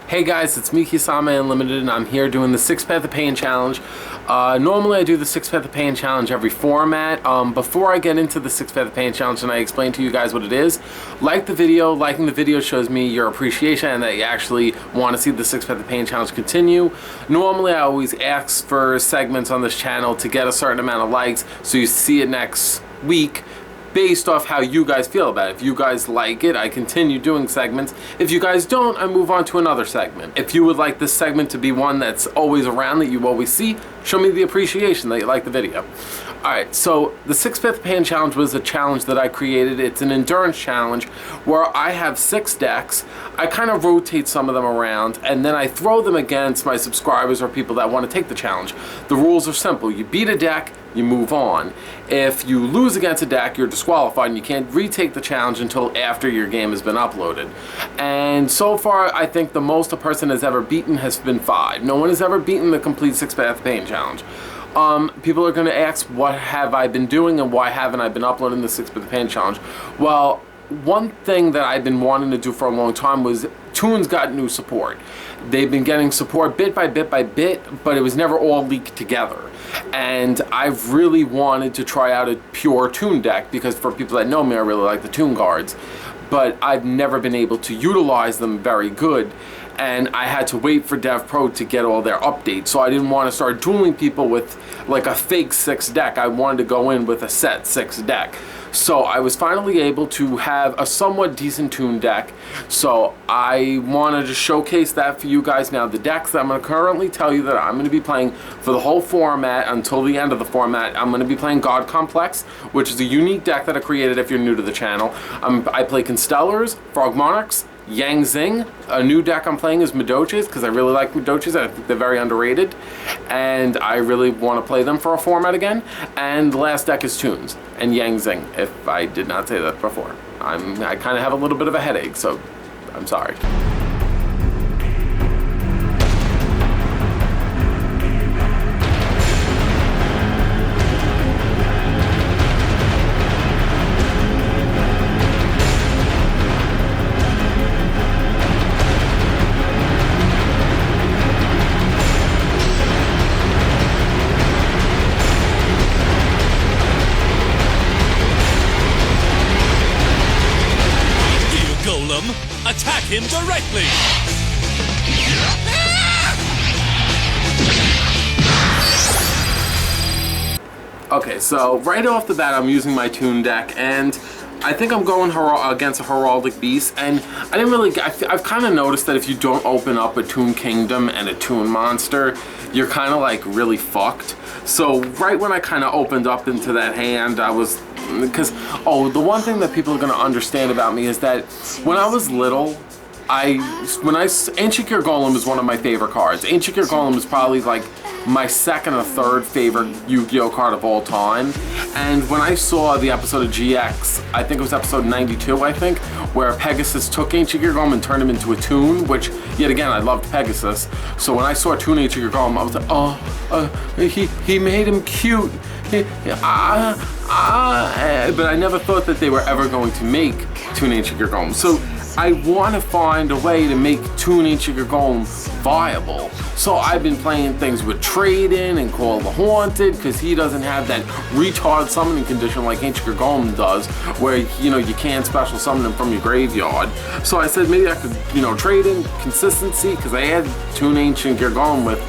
Hey guys, it's me, Kisame Unlimited, and I'm here doing the 6 Path of Pain Challenge. Normally I do the 6 Path of Pain Challenge every format. Before I get into the 6 Path of Pain Challenge and I explain to you guys what it is, like the video. Liking the video shows me your appreciation and that you actually want to see the 6 Path of Pain Challenge continue. Normally I always ask for segments on this channel to get a certain amount of likes so you see it next week, based off how you guys feel about it. If you guys like it, I continue doing segments. If you guys don't, I move on to another segment. If you would like this segment to be one that's always around, that you always see, show me the appreciation that you like the video. Alright, so the 6 Path of Pain Challenge was a challenge that I created. It's an endurance challenge where I have 6 decks. I kind of rotate some of them around and then I throw them against my subscribers or people that want to take the challenge. The rules are simple. You beat a deck, you move on. If you lose against a deck, you're disqualified and you can't retake the challenge until after your game has been uploaded. And so far, I think the most a person has ever beaten has been 5. No one has ever beaten the complete 6 Path of Pain Challenge. People are going to ask, what have I been doing and why haven't I been uploading the 6 Path of Pain Challenge? Well, one thing that I've been wanting to do for a long time was Toon's got new support. They've been getting support bit by bit by bit, but it was never all leaked together. And I've really wanted to try out a pure Toon deck because for people that know me, I really like the Toon cards. But I've never been able to utilize them very good. And I had to wait for Dev Pro to get all their updates. So I didn't want to start dueling people with like a fake 6 deck. I wanted to go in with a set 6 deck. So I was finally able to have a somewhat decent Toon deck. So I wanted to showcase that for you guys. Now the decks that I'm going to currently tell you that I'm going to be playing for the whole format until the end of the format. I'm going to be playing God Complex, which is a unique deck that I created if you're new to the channel. I play Constellars, Frog Monarchs, Yang Zing. A new deck I'm playing is Madoches because I really like Madoches. I think they're very underrated and I really want to play them for a format again. And the last deck is Toons and Yang Zing, if I did not say that before. I kind of have a little bit of a headache, so I'm sorry. Attack him directly! Okay, so right off the bat I'm using my Toon deck and I think I'm going against a Heraldic Beast, and I didn't really, I've kind of noticed that if you don't open up a Toon Kingdom and a Toon Monster, you're kind of like really fucked. So right when I kind of opened up into that hand, I was, because, the one thing that people are going to understand about me is that when I was little, Ancient Gear Golem is one of my favorite cards. Ancient Gear Golem is probably like my second or third favorite Yu-Gi-Oh card of all time. And when I saw the episode of GX, I think it was episode 92, I think, where Pegasus took Ancient Gear Golem and turned him into a Toon, which, yet again, I loved Pegasus. So when I saw Toon Ancient Gear Golem, I was like, he made him cute. But I never thought that they were ever going to make Toon Ancient Gear Golem. So I want to find a way to make Toon Ancient Gear Golem viable. So I've been playing things with Trade-In and Call the Haunted, because he doesn't have that retard summoning condition like Ancient Gear Golem does, where, you know, you can't special summon him from your graveyard. So I said maybe I could, trade in consistency, because I had Toon Ancient Gear Golem with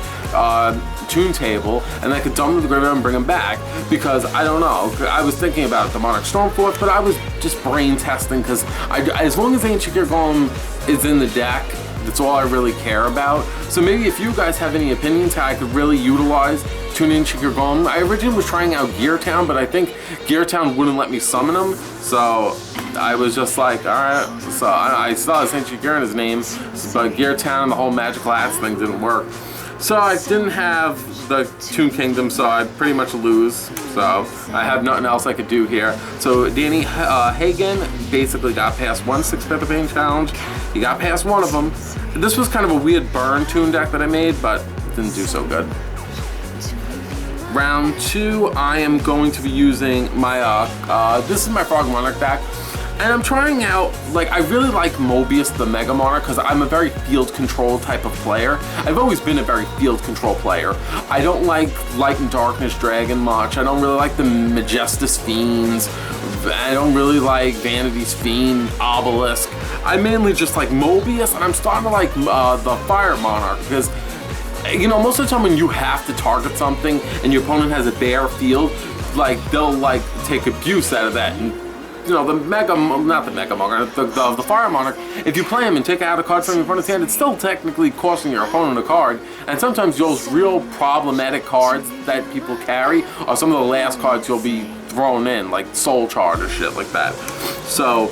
Toon Table, and I could dump him to the graveyard and bring him back, because I don't know, I was thinking about the Monarch Stormforce, but I was just brain testing, because as long as Ancient Gear Golem is in the deck, that's all I really care about. So maybe if you guys have any opinions how I could really utilize Toon Ancient Gear Golem. I originally was trying out Gear Town, but I think Gear Town wouldn't let me summon him, so I was just like, alright, so I still have Ancient Gear in his name, but Gear Town, the whole magical hats thing didn't work. So I didn't have the Toon Kingdom, so I pretty much lose. So I have nothing else I could do here. So Danny Hagen basically got past 1 6 Path of Pain Challenge. He got past one of them. This was kind of a weird burn Toon deck that I made, but it didn't do so good. Round 2, I am going to be using my, this is my Frog Monarch deck. And I'm trying out, like, I really like Mobius the Mega Monarch because I'm a very field control type of player. I've always been a very field control player. I don't like Light and Darkness Dragon much. I don't really like the Majestus Fiends. I don't really like Vanity's Fiend, Obelisk. I mainly just like Mobius, and I'm starting to like the Fire Monarch because, you know, most of the time when you have to target something and your opponent has a bare field, like, they'll like take abuse out of that. And, you know, the Fire Monarch, if you play him and take out a card from your opponent's hand, it's still technically costing your opponent a card. And sometimes those real problematic cards that people carry are some of the last cards you'll be thrown in, like Soul Charge or shit like that. So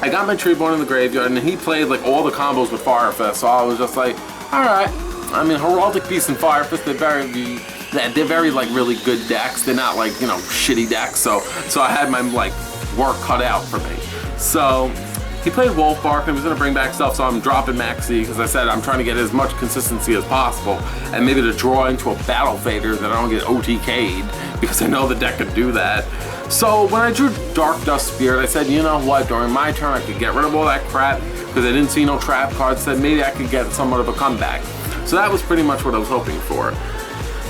I got my Treeborn in the graveyard, and he played like all the combos with Fire Fist, so I was just like, alright. I mean, Heraldic Beast and Fire Fist, they're very like really good decks. They're not like, you know, shitty decks, so I had my like work cut out for me. So he played Wolfbark and he was gonna bring back stuff, so I'm dropping Maxi because I said I'm trying to get as much consistency as possible and maybe to draw into a Battle Fader that I don't get OTK'd because I know the deck could do that. So when I drew Dark Dust Spirit, I said, you know what, during my turn I could get rid of all that crap because I didn't see no trap cards, said maybe I could get somewhat of a comeback. So that was pretty much what I was hoping for.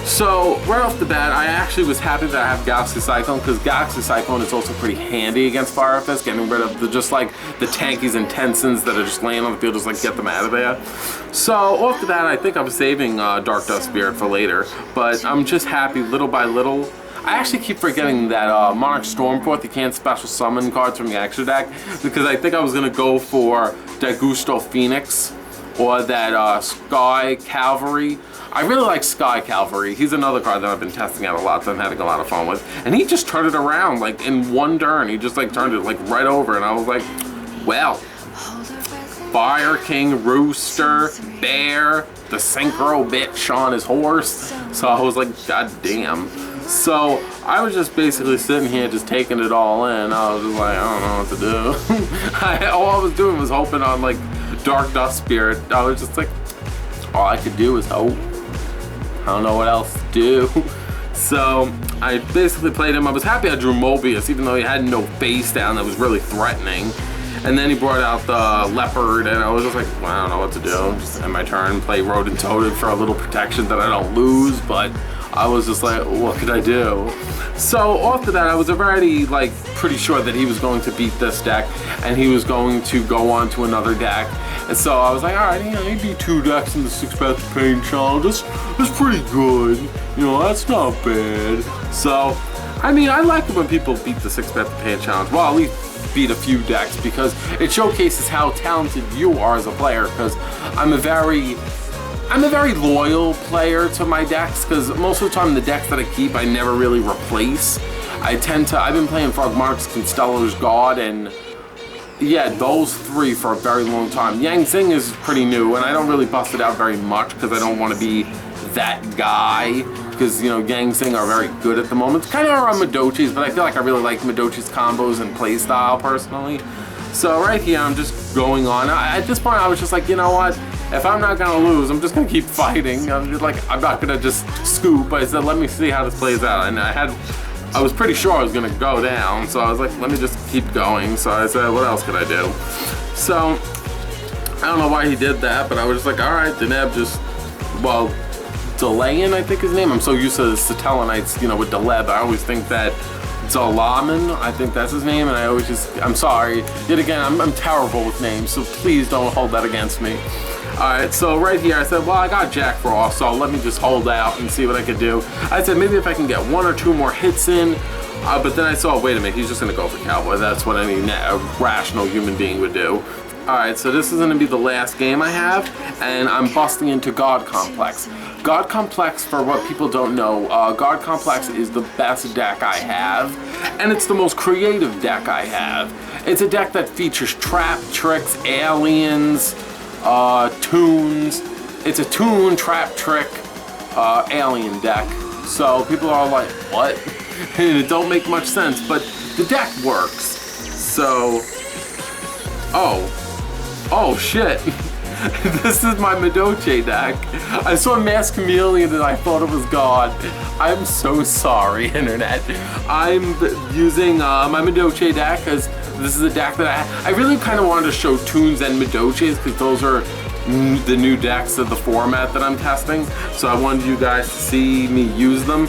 So right off the bat, I actually was happy that I have Galaxy Cyclone because Galaxy Cyclone is also pretty handy against Fire Fist, getting rid of just like the tankies and Tensons that are just laying on the field, just like get them out of there. So off the bat, I think I was saving Dark Dust Spirit for later, but I'm just happy little by little. I actually keep forgetting that Monarch Stormforth, you can't special summon cards from the extra deck because I think I was gonna go for Dagusto Phoenix or that Sky Cavalry. I really like Sky Cavalry. He's another card that I've been testing out a lot that I'm having a lot of fun with. And he just turned it around like in one turn. He just like turned it like right over and I was like, well, Fire King, Rooster, Bear, the Synchro bitch on his horse. So I was like, god damn. So I was just basically sitting here just taking it all in. I was just like, I don't know what to do. All I was doing was hoping on like Dark Dust Spirit. I was just like, all I could do is hope. I don't know what else to do. So I basically played him. I was happy I drew Mobius, even though he had no face down that was really threatening. And then he brought out the Leopard, and I was just like, well, I don't know what to do. Just end my turn, play Rodent Totem for a little protection that I don't lose, but I was just like, what could I do? So after that, I was already like pretty sure that he was going to beat this deck, and he was going to go on to another deck. And so I was like, all right, you know, he beat 2 decks in the 6 Path of Pain challenge. That's pretty good. You know, that's not bad. So, I mean, I like it when people beat the 6 Path of Pain challenge. Well, at least beat a few decks because it showcases how talented you are as a player. Because I'm a very loyal player to my decks because most of the time the decks that I keep I never really replace. I've been playing Frogmonarchs, Constella's God, and yeah, those 3 for a very long time. Yang Zing is pretty new, and I don't really bust it out very much because I don't want to be that guy. Because, you know, Yang Zing are very good at the moment. Kind of around Madochi's, but I feel like I really like Madochi's combos and playstyle personally. So right here, I'm just going on. At this point, I was just like, you know what? If I'm not gonna lose, I'm just gonna keep fighting. I'm just like, I'm not gonna just scoop. I said, let me see how this plays out. And I was pretty sure I was gonna go down, so I was like, let me just keep going. So I said, what else could I do? So, I don't know why he did that, but I was just like, all right, Deneb just, well, Delayan, I think his name. I'm so used to the Satellarknights, you know, with Deleb. I always think that Zalaman, I think that's his name, and I always just, I'm sorry. Yet again, I'm terrible with names, so please don't hold that against me. Alright, so right here I said, well, I got Jack Frost, so let me just hold out and see what I could do. I said maybe if I can get 1 or 2 more hits in, but then I saw, wait a minute, he's just going to go for Cowboy. That's what any rational human being would do. Alright, so this is going to be the last game I have, and I'm busting into God Complex. God Complex, for what people don't know, God Complex is the best deck I have, and it's the most creative deck I have. It's a deck that features trap, tricks, aliens, tunes. It's a tune, trap, trick, alien deck. So people are like, what? And it don't make much sense, but the deck works. So, oh shit. This is my Madoche deck. I saw Masked Chameleon and I thought it was God. I'm so sorry, internet. I'm using my Madoche deck because This is a deck that I really kind of wanted to show Toons and Midoches because those are the new decks of the format that I'm testing. So I wanted you guys to see me use them.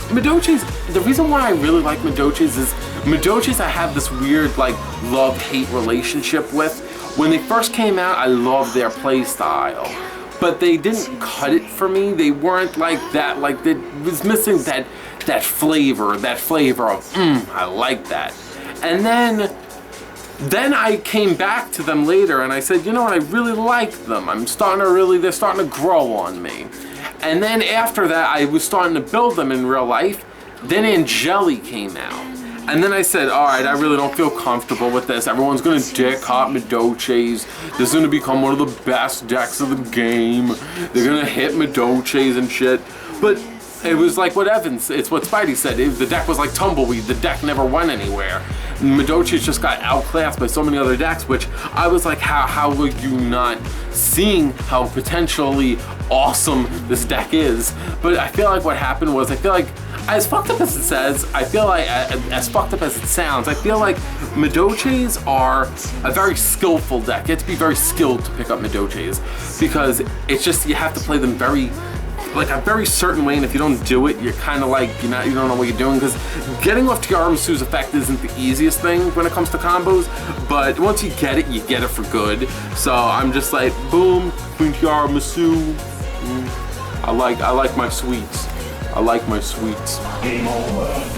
Midoches, the reason why I really like Midoches is Midoches I have this weird like love-hate relationship with. When they first came out, I loved their play style, but they didn't cut it for me. They weren't like that, like it was missing that flavor of I like that. And then I came back to them later and I said, you know what, I really like them. they're starting to grow on me. And then after that, I was starting to build them in real life. Then Angeli came out. And then I said, all right, I really don't feel comfortable with this. Everyone's gonna dick hop Midoches. This is gonna become one of the best decks of the game. They're gonna hit Midoches and shit. But it was like what it's what Spidey said. The deck was like tumbleweed. The deck never went anywhere. Midoches just got outclassed by so many other decks, which I was like, how were you not seeing how potentially awesome this deck is? But I feel like what happened was, as fucked up as it says, as fucked up as it sounds, I feel like Midoches are a very skillful deck. You have to be very skilled to pick up Midoches because it's just, you have to play them like a very certain way, and if you don't do it, you're kind of like, you don't know what you're doing, because getting off Tiaramasu's effect isn't the easiest thing when it comes to combos, but once you get it for good. So I'm just like, boom, Queen Tiaramasu. I like my sweets. I like my sweets. Game over.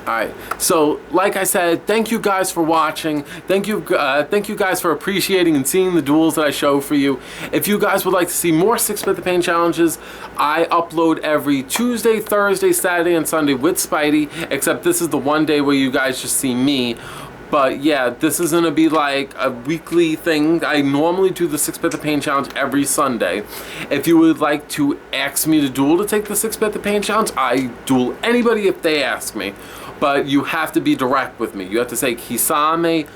Alright, so like I said, thank you guys for watching. Thank you guys for appreciating and seeing the duels that I show for you. If you guys would like to see more 6-Bit the Pain challenges, I upload every Tuesday, Thursday, Saturday, and Sunday with Spidey, except this is the one day where you guys just see me. But yeah, this is gonna be like a weekly thing. I normally do the 6-Bit the Pain challenge every Sunday. If you would like to ask me to duel to take the 6-Bit the Pain challenge, I duel anybody if they ask me. But you have to be direct with me. You have to say, Kisame,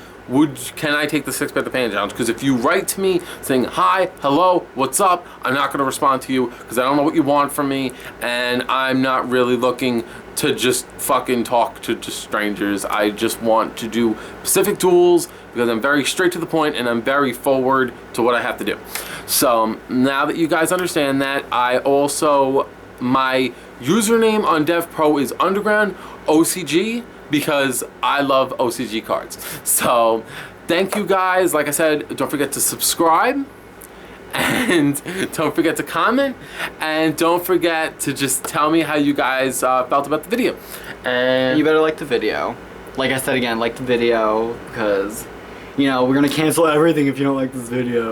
can I take the 6-Bit the Pain challenge? Because if you write to me saying, hi, hello, what's up, I'm not gonna respond to you because I don't know what you want from me, and I'm not really looking to just fucking talk to just strangers. I just want to do specific duels because I'm very straight to the point and I'm very forward to what I have to do. So now that you guys understand that, my username on DevPro is Underground OCG because I love OCG cards. So thank you guys. Like I said, don't forget to subscribe and don't forget to comment, and don't forget to just tell me how you guys felt about the video. And you better like the video. Like I said again, like the video, because we're gonna cancel everything if you don't like this video.